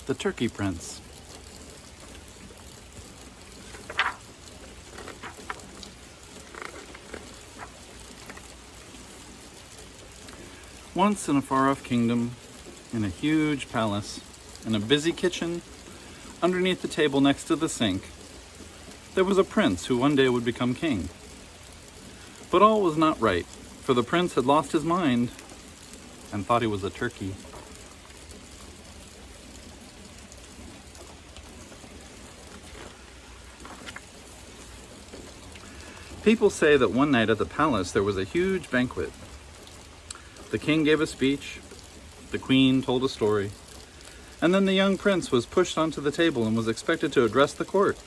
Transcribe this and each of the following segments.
The Turkey Prince. Once in a far-off kingdom, in a huge palace, in a busy kitchen, underneath the table next to the sink, there was a prince who one day would become king. But all was not right, for the prince had lost his mind and thought he was a turkey. People say that one night at the palace there was a huge banquet. The king gave a speech, the queen told a story, and then the young prince was pushed onto the table and was expected to address the court.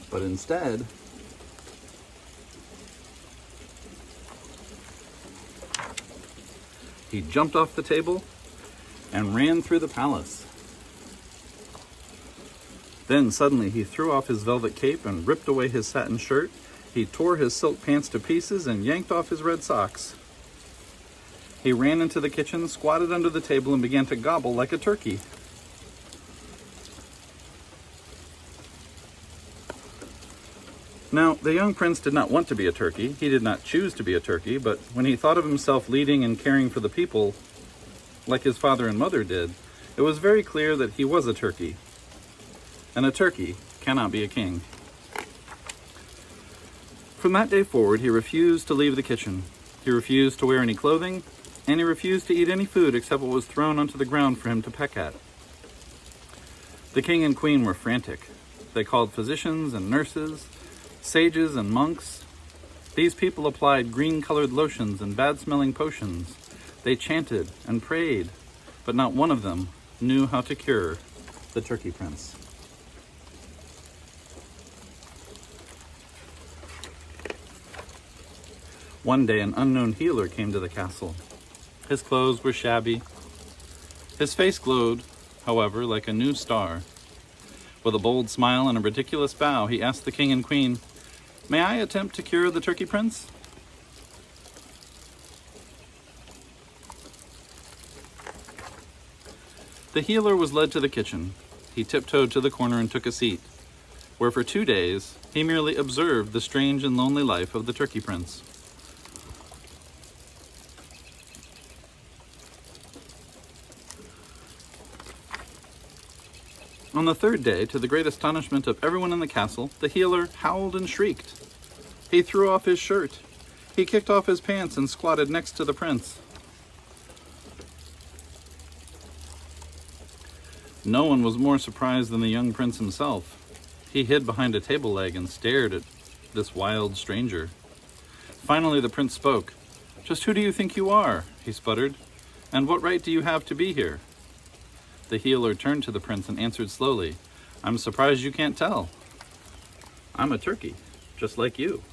But instead, he jumped off the table and ran through the palace. Then suddenly he threw off his velvet cape and ripped away his satin shirt. He tore his silk pants to pieces and yanked off his red socks. He ran into the kitchen, squatted under the table, and began to gobble like a turkey. Now, the young prince did not want to be a turkey. He did not choose to be a turkey, but when he thought of himself leading and caring for the people, like his father and mother did, it was very clear that he was a turkey. And a turkey cannot be a king. From that day forward, he refused to leave the kitchen. He refused to wear any clothing, and he refused to eat any food except what was thrown onto the ground for him to peck at. The king and queen were frantic. They called physicians and nurses, sages and monks. These people applied green-colored lotions and bad-smelling potions. They chanted and prayed, but not one of them knew how to cure the Turkey Prince. One day, an unknown healer came to the castle. His clothes were shabby. His face glowed, however, like a new star. With a bold smile and a ridiculous bow, he asked the king and queen, "May I attempt to cure the Turkey Prince?" The healer was led to the kitchen. He tiptoed to the corner and took a seat, where for 2 days he merely observed the strange and lonely life of the Turkey Prince. On the third day, to the great astonishment of everyone in the castle, the healer howled and shrieked. He threw off his shirt. He kicked off his pants and squatted next to the prince. No one was more surprised than the young prince himself. He hid behind a table leg and stared at this wild stranger. Finally, the prince spoke. "Just who do you think you are?" he sputtered. "And what right do you have to be here?" The healer turned to the prince and answered slowly, "I'm surprised you can't tell. I'm a turkey, just like you."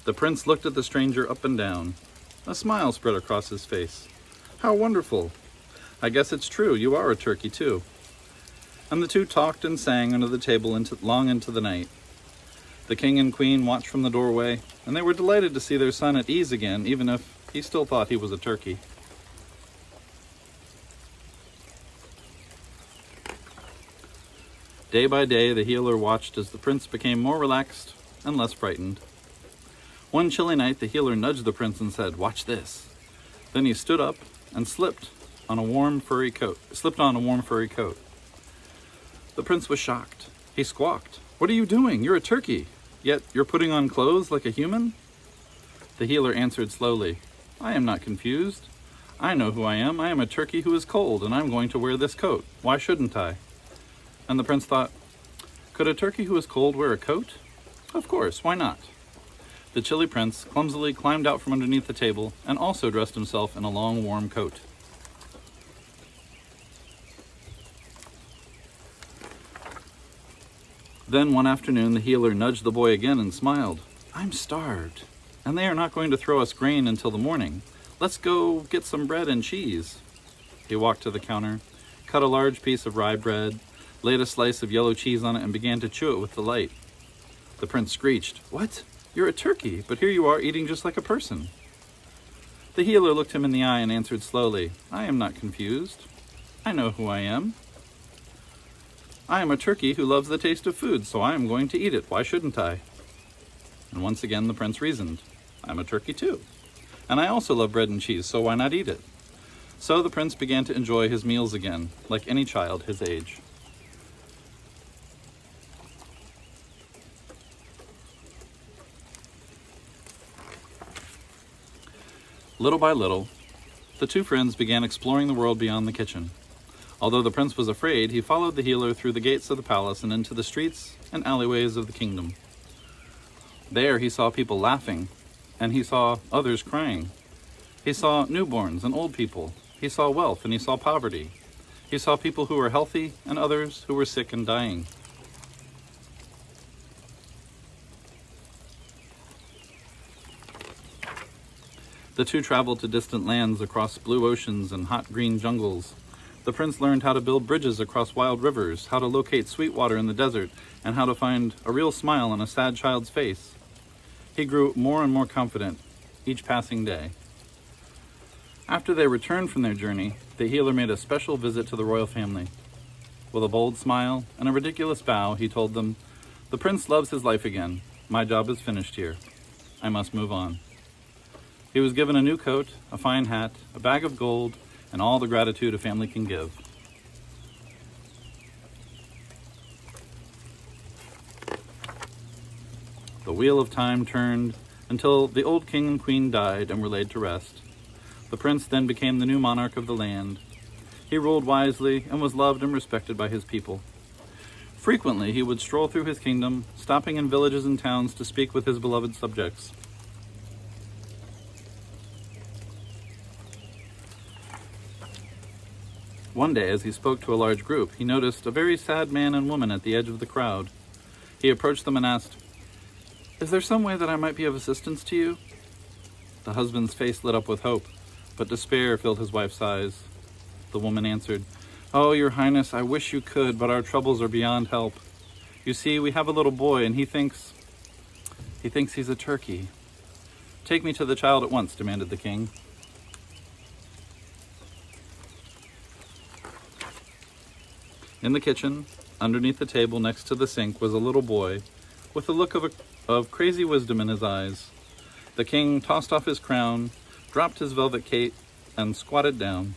The prince looked at the stranger up and down. A smile spread across his face. "How wonderful! I guess it's true, you are a turkey too." And the two talked and sang under the table long into the night. The king and queen watched from the doorway, and they were delighted to see their son at ease again, even if he still thought he was a turkey. Day by day, the healer watched as the prince became more relaxed and less frightened. One chilly night, the healer nudged the prince and said, "Watch this." Then he stood up and slipped on a warm furry coat. The prince was shocked. He squawked, "What are you doing? You're a turkey, yet you're putting on clothes like a human?" The healer answered slowly, "I am not confused. I know who I am. I am a turkey who is cold, and I'm going to wear this coat. Why shouldn't I?" And the prince thought, could a turkey who is cold wear a coat? Of course, why not? The chilly prince clumsily climbed out from underneath the table and also dressed himself in a long, warm coat. Then one afternoon, the healer nudged the boy again and smiled. "I'm starved, and they are not going to throw us grain until the morning. Let's go get some bread and cheese." He walked to the counter, cut a large piece of rye bread, laid a slice of yellow cheese on it, and began to chew it with delight. The prince screeched, "What? You're a turkey, but here you are eating just like a person." The healer looked him in the eye and answered slowly, I am not confused. I know who I am. I am a turkey who loves the taste of food, so I am going to eat it. Why shouldn't I? And once again the prince reasoned, I'm a turkey too. And I also love bread and cheese, so why not eat it? So the prince began to enjoy his meals again, like any child his age. Little by little, the two friends began exploring the world beyond the kitchen. Although the prince was afraid, he followed the healer through the gates of the palace and into the streets and alleyways of the kingdom. There he saw people laughing, and he saw others crying. He saw newborns and old people. He saw wealth and he saw poverty. He saw people who were healthy and others who were sick and dying. The two traveled to distant lands across blue oceans and hot green jungles. The prince learned how to build bridges across wild rivers, how to locate sweet water in the desert, and how to find a real smile on a sad child's face. He grew more and more confident each passing day. After they returned from their journey, the healer made a special visit to the royal family. With a bold smile and a ridiculous bow, he told them, The prince loves his life again. My job is finished here. I must move on. He was given a new coat, a fine hat, a bag of gold, and all the gratitude a family can give. The wheel of time turned until the old king and queen died and were laid to rest. The prince then became the new monarch of the land. He ruled wisely and was loved and respected by his people. Frequently he would stroll through his kingdom, stopping in villages and towns to speak with his beloved subjects. One day, as he spoke to a large group, he noticed a very sad man and woman at the edge of the crowd. He approached them and asked, Is there some way that I might be of assistance to you? The husband's face lit up with hope, but despair filled his wife's eyes. The woman answered, Oh, your highness, I wish you could, but our troubles are beyond help. You see, we have a little boy, and he thinks he's a turkey. Take me to the child at once, demanded the king. In the kitchen, underneath the table next to the sink, was a little boy with a look of crazy wisdom in his eyes. The king tossed off his crown, dropped his velvet cape, and squatted down.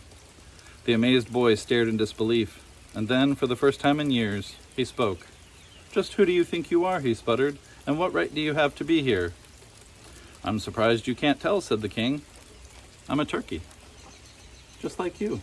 The amazed boy stared in disbelief, and then, for the first time in years, he spoke. Just who do you think you are, he sputtered, and what right do you have to be here? I'm surprised you can't tell, said the king. I'm a turkey, just like you.